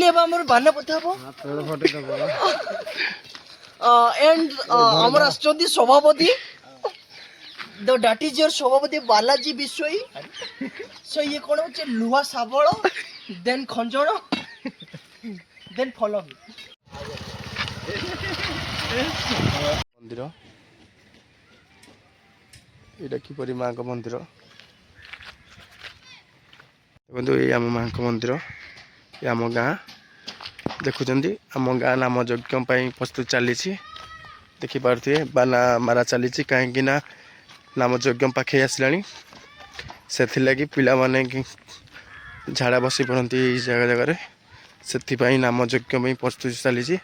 এবার আমার বান্না পথে হবো এন্ড আমার আসছেন সভাপতি দ্যাট ইজ ইয়োর সভাপতি বালাজি বিশ্বই সো ইয়ে কোন হচ্ছে লুহা শাবল দেন খঞ্জর দেন ফলো মি মন্দির এটা কিপরি মাଙ୍କ মন্দির দেখନ୍ତୁ এই ଆମ ମାଙ୍କ ମନ୍ଦିର ଏ ଆମ ଗାଁ ଦେଖୁଛନ୍ତି ଆମ ଗାଁ ନାମ ଯଜ୍ଞ ପାଇଁ ପ୍ରସ୍ତୁତ ଚାଲିଛି ଦେଖିପାରୁଥିବେ ବାନା ମାରା ଚାଲିଛି କାହିଁକି ନା ନାମ ଯଜ୍ଞ ପାଖେଇ ଆସିଲାଣି ସେଥିଲାଗି ପିଲାମାନେ ଝାଡ଼ା ବସି ପଡ଼ନ୍ତି ଏଇ ଜାଗାରେ ସେଥିପାଇଁ ନାମ ଯଜ୍ଞ ପାଇଁ ପ୍ରସ୍ତୁତି ଚାଲିଛି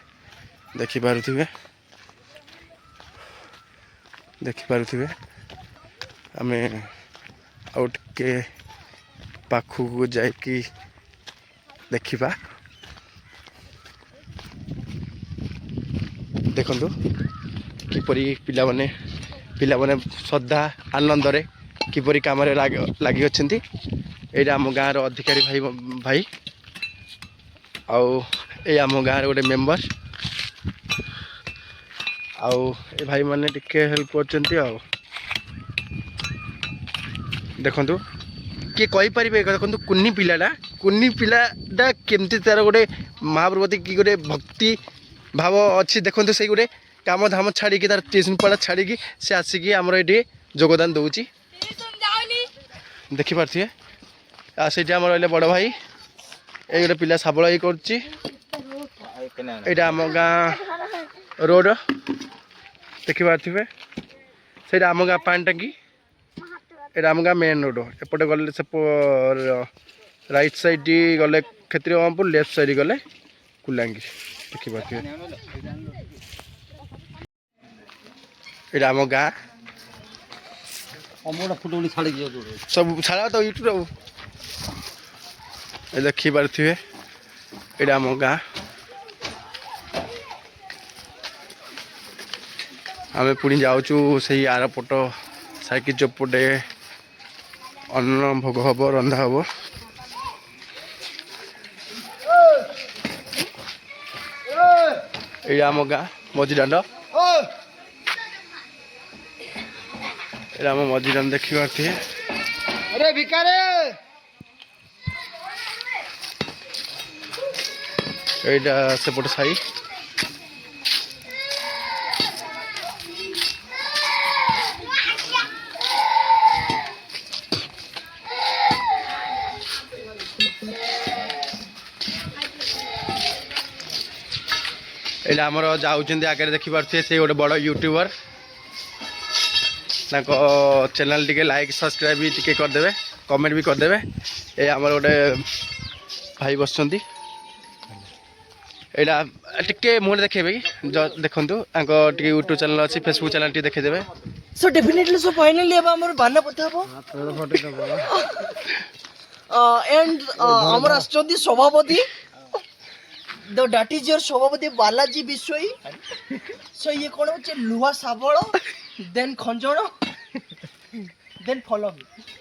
ଦେଖିପାରୁଥିବେ ଆମେ ଆଉ ଟିକେ ପାଖକୁ ଯାଇକି ଦେଖିବା ଦେଖନ୍ତୁ କିପରି ପିଲାମାନେ ଶ୍ରଦ୍ଧା ଆନନ୍ଦରେ କିପରି କାମରେ ଲାଗି ଅଛନ୍ତି ଏଇଟା ଆମ ଗାଁର ଅଧିକାରୀ ଭାଇ ଆଉ ଏଇ ଆମ ଗାଁର ଗୋଟେ ମେମ୍ବର ଆଉ ଏ ଭାଇମାନେ ଟିକେ ହେଲ୍ପ କରୁଛନ୍ତି ଆଉ ଦେଖନ୍ତୁ କିଏ କହିପାରିବେ ଦେଖନ୍ତୁ କୁନି ପିଲାଟା କେମିତି ତାର ଗୋଟେ ମହାପ୍ରଭୁ ପ୍ରତି କି ଗୋଟେ ଭକ୍ତି ଭାବ ଅଛି ଦେଖନ୍ତୁ ସେଇ ଗୋଟେ କାମ ଧାମ ଛାଡ଼ିକି ତାର ଟ୍ୟୁସନ୍ ପଢ଼ା ଛାଡ଼ିକି ସେ ଆସିକି ଆମର ଏଠି ଯୋଗଦାନ ଦେଉଛି ଦେଖିପାରୁଥିବେ ଆଉ ସେଇଠି ଆମର ରହିଲେ ବଡ଼ ଭାଇ ଏଇ ଗୋଟେ ପିଲା ଶାବଳ ହେଇ କରୁଛି ଏଇଟା ଆମ ଗାଁ ରୋଡ଼ ଦେଖିପାରୁଥିବେ ସେଇଟା ଆମ ଗାଁ ପାଣି ଟାଙ୍କି ଏଇଟା ଆମ ଗାଁ ମେନ୍ ରୋଡ଼ ଏପଟେ ଗଲେ ସେ ରାଇଟ୍ ସାଇଡ଼ ଗଲେ କ୍ଷେତ୍ରୀବାମପୁର ଲେଫ୍ଟ ସାଇଡ଼ ଗଲେ କୁଲାଙ୍ଗି ଦେଖିପାରୁଥିବେ ଏଇଟା ଆମ ଗାଁ ସବୁ ଛାଡ଼ ତ ୟୁଟ୍ୟୁବ୍ ଆଉ ଦେଖିପାରୁଥିବେ ଏଇଟା ଆମ ଗାଁ ଆମେ ପୁଣି ଯାଉଛୁ ସେଇ ଆରପଟ ସାଇକି ଚୋପଟେ ଅନ୍ନ ଭୋଗ ହବ ରନ୍ଧା ହବ ଏଇଟା ଆମ ଗାଁ ମଝିଦାଣ୍ଡ ଏଇଟା ଆମ ମଝିଦାଣ୍ଡ ଦେଖିପାରୁଥିବେ এইটা সেপটে সাই এটা আমার যাচ্ছেন আগে দেখিপারে সে গোটে বড় यूट्यूबर তাঁক চ্যানেল টিকে লাইক সবসক্রাইব টিকে করদেবে কমেন্ট भी করদেবে এই আমার গোটে ভাই বসছেন এইটা টিকে মুহূর্তে দেখেবে কি দেখন্তু তাঁক টিকে यूट्यूब চ্যানেল আছে फेसबुक চ্যানেল টি দেখেদেবে সো ডেফিনেটলি সো ফাইনালি এবার আমার বান্না পথে হবো এন্ড আমার আসছেন সভাপতি দ্যাট ইজ ইয়োর সভাপতি বালাজি বিশ্বই সো ইয়ে কোন হচ্ছে লুহা শাবল দেন খঞ্জর দেন ফলো মি